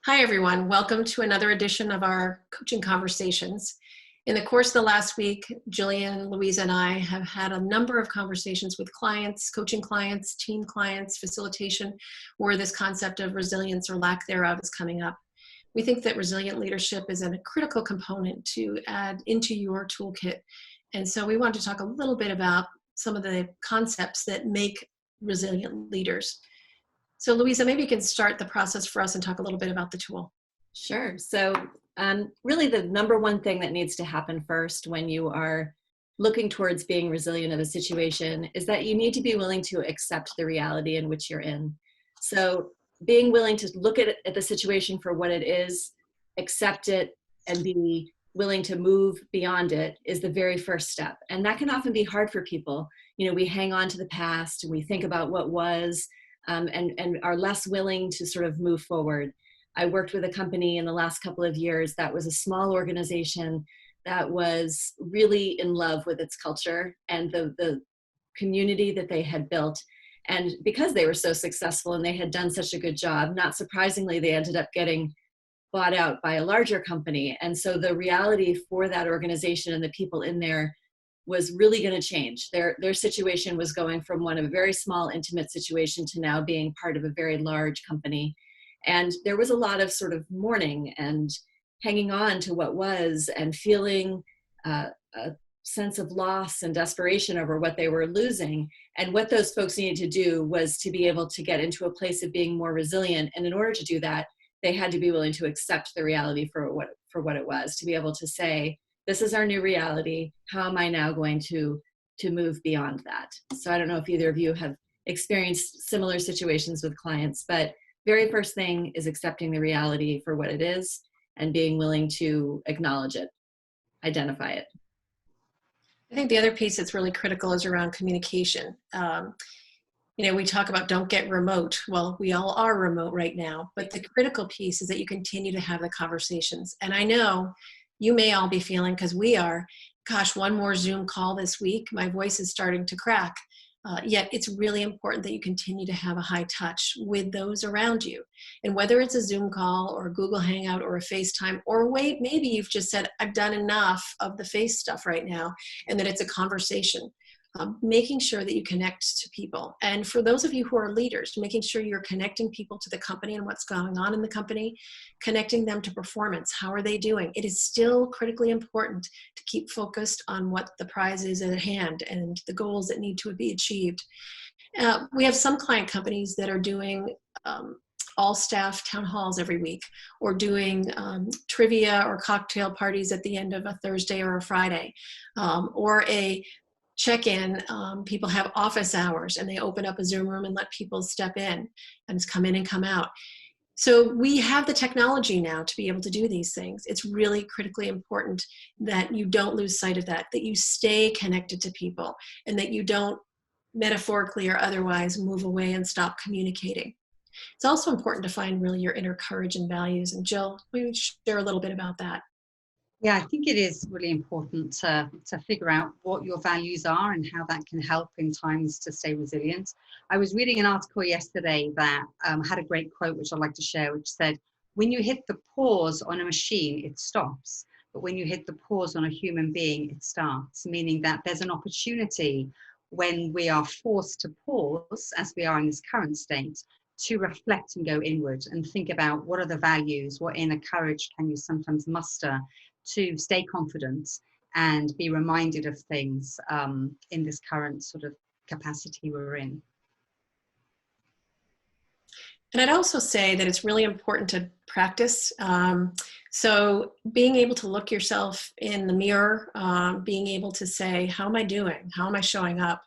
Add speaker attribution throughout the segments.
Speaker 1: Hi, everyone. Welcome to another edition of our coaching conversations. In the course of the last week, Jillian, Louisa, and I have had a number of conversations with clients, coaching clients, team clients, facilitation, where this concept of resilience or lack thereof is coming up. We think that resilient leadership is a critical component to add into your toolkit. And so we want to talk a little bit about some of the concepts that make resilient leaders. So Louisa, maybe you can start the process for us and talk a little bit about the tool.
Speaker 2: Sure. So really the number one thing that needs to happen first when you are looking towards being resilient of a situation is that you need to be willing to accept the reality in which you're in. So being willing to look at the situation for what it is, accept it, and be willing to move beyond it is the very first step. And that can often be hard for people. You know, we hang on to the past and we think about what was, and are less willing to sort of move forward. I worked with a company in the last couple of years that was a small organization that was really in love with its culture and the community that they had built. And because they were so successful and they had done such a good job, not surprisingly, they ended up getting bought out by a larger company. And so the reality for that organization and the people in there was really going to change. Their situation was going from one of a very small, intimate situation to now being part of a very large company. And there was a lot of sort of mourning and hanging on to what was and feeling a sense of loss and desperation over what they were losing. And what those folks needed to do was to be able to get into a place of being more resilient. And in order to do that, they had to be willing to accept the reality for what it was, to be able to say, this is our new reality. How am I now going to move beyond that? So I don't know if either of you have experienced similar situations with clients, but very first thing is accepting the reality for what it is and being willing to acknowledge it, identify it.
Speaker 1: I think the other piece that's really critical is around communication. We talk about don't get remote. Well, we all are remote right now, but the critical piece is that you continue to have the conversations. And I know you may all be feeling, because we are, gosh, one more Zoom call this week, my voice is starting to crack. Yet it's really important that you continue to have a high touch with those around you. And whether it's a Zoom call or a Google Hangout or a FaceTime, or wait, maybe you've just said, I've done enough of the face stuff right now, and that it's a conversation. Making sure that you connect to people. And for those of you who are leaders, making sure you're connecting people to the company and what's going on in the company, connecting them to performance. How are they doing? It is still critically important to keep focused on what the prize is at hand and the goals that need to be achieved. We have some client companies that are doing all staff town halls every week, or doing trivia or cocktail parties at the end of a Thursday or a Friday, or a check-in. People have office hours and they open up a Zoom room and let people step in and come in and come out. So we have the technology now to be able to do these things. It's really critically important that you don't lose sight of that you stay connected to people, and that you don't metaphorically or otherwise move away and stop communicating. It's also important to find really your inner courage and values. And Jill, will you share a little bit about that?
Speaker 3: Yeah, I think it is really important to figure out what your values are and how that can help in times to stay resilient. I was reading an article yesterday that had a great quote, which I'd like to share, which said, when you hit the pause on a machine, it stops. But when you hit the pause on a human being, it starts, meaning that there's an opportunity when we are forced to pause, as we are in this current state, to reflect and go inward and think about what are the values, what inner courage can you sometimes muster to stay confident and be reminded of things in this current sort of capacity we're in.
Speaker 1: And I'd also say that it's really important to practice. So being able to look yourself in the mirror, being able to say, how am I doing? How am I showing up?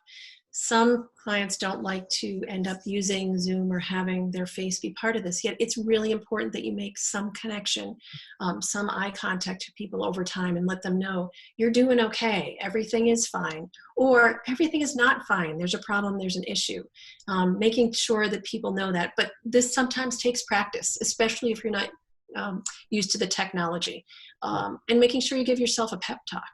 Speaker 1: Some clients don't like to end up using Zoom or having their face be part of this, yet it's really important that you make some connection, some eye contact to people over time and let them know you're doing okay, everything is fine, or everything is not fine, there's a problem, there's an issue. Making sure that people know that, but this sometimes takes practice, especially if you're not used to the technology, and making sure you give yourself a pep talk.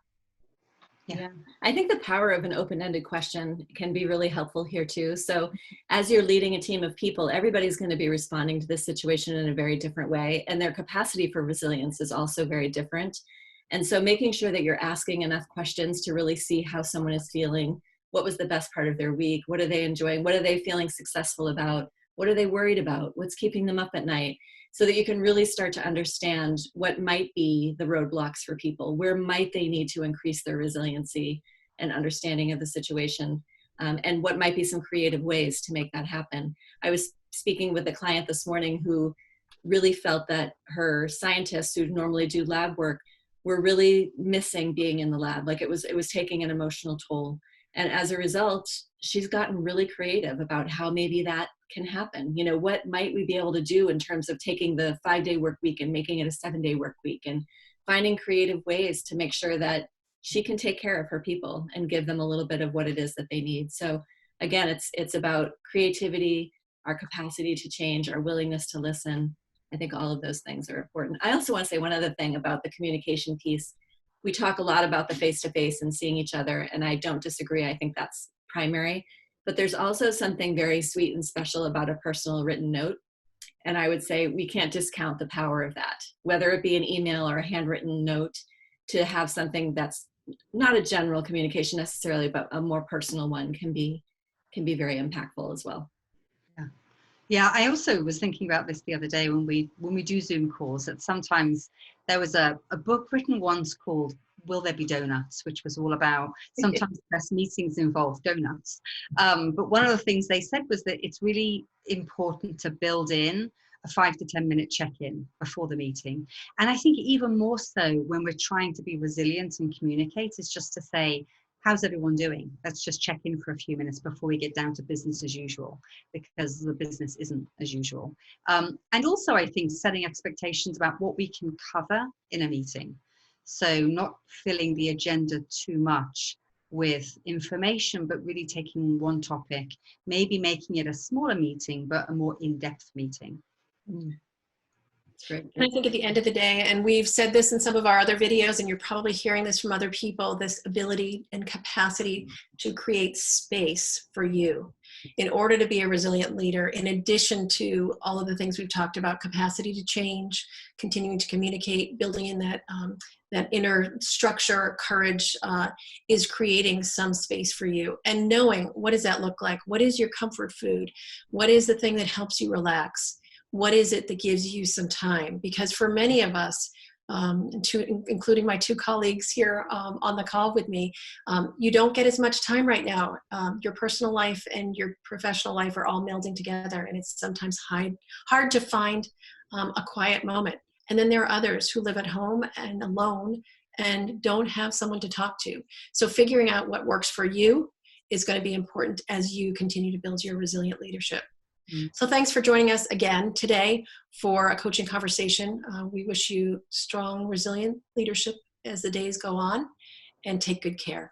Speaker 2: Yeah, I think the power of an open-ended question can be really helpful here too. So as you're leading a team of people, everybody's going to be responding to this situation in a very different way. And their capacity for resilience is also very different. And so making sure that you're asking enough questions to really see how someone is feeling, what was the best part of their week, what are they enjoying, what are they feeling successful about, what are they worried about, what's keeping them up at night, so that you can really start to understand what might be the roadblocks for people, where might they need to increase their resiliency and understanding of the situation, and what might be some creative ways to make that happen. I was speaking with a client this morning who really felt that her scientists who normally do lab work were really missing being in the lab. Like it was taking an emotional toll. And as a result, she's gotten really creative about how maybe that can happen. You know, what might we be able to do in terms of taking the 5-day work week and making it a 7-day work week, and finding creative ways to make sure that she can take care of her people and give them a little bit of what it is that they need. So again, it's about creativity, our capacity to change, our willingness to listen. I think all of those things are important. I also want to say one other thing about the communication piece. We talk a lot about the face-to-face and seeing each other, and I don't disagree. I think that's primary. But there's also something very sweet and special about a personal written note. And I would say we can't discount the power of that, whether it be an email or a handwritten note, to have something that's not a general communication necessarily, but a more personal one can be very impactful as well.
Speaker 3: Yeah, I also was thinking about this the other day when we do Zoom calls, that sometimes there was a book written once called Will There Be Donuts, which was all about sometimes the best meetings involve donuts. But one of the things they said was that it's really important to build in a 5 to 10 minute check-in before the meeting. And I think even more so when we're trying to be resilient and communicate, is just to say, how's everyone doing? Let's just check in for a few minutes before we get down to business as usual, because the business isn't as usual. And also, I think setting expectations about what we can cover in a meeting. So not filling the agenda too much with information, but really taking one topic, maybe making it a smaller meeting, but a more in-depth meeting.
Speaker 2: Great.
Speaker 1: And I think at the end of the day, and we've said this in some of our other videos, and you're probably hearing this from other people, this ability and capacity to create space for you in order to be a resilient leader, in addition to all of the things we've talked about: capacity to change, continuing to communicate, building in that, that inner structure, courage, is creating some space for you. And knowing, what does that look like? What is your comfort food? What is the thing that helps you relax? What is it that gives you some time? Because for many of us, including my 2 colleagues here on the call with me, you don't get as much time right now. Your personal life and your professional life are all melding together, and it's sometimes hard to find a quiet moment. And then there are others who live at home and alone and don't have someone to talk to. So figuring out what works for you is going to be important as you continue to build your resilient leadership. So thanks for joining us again today for a coaching conversation. We wish you strong, resilient leadership as the days go on, and take good care.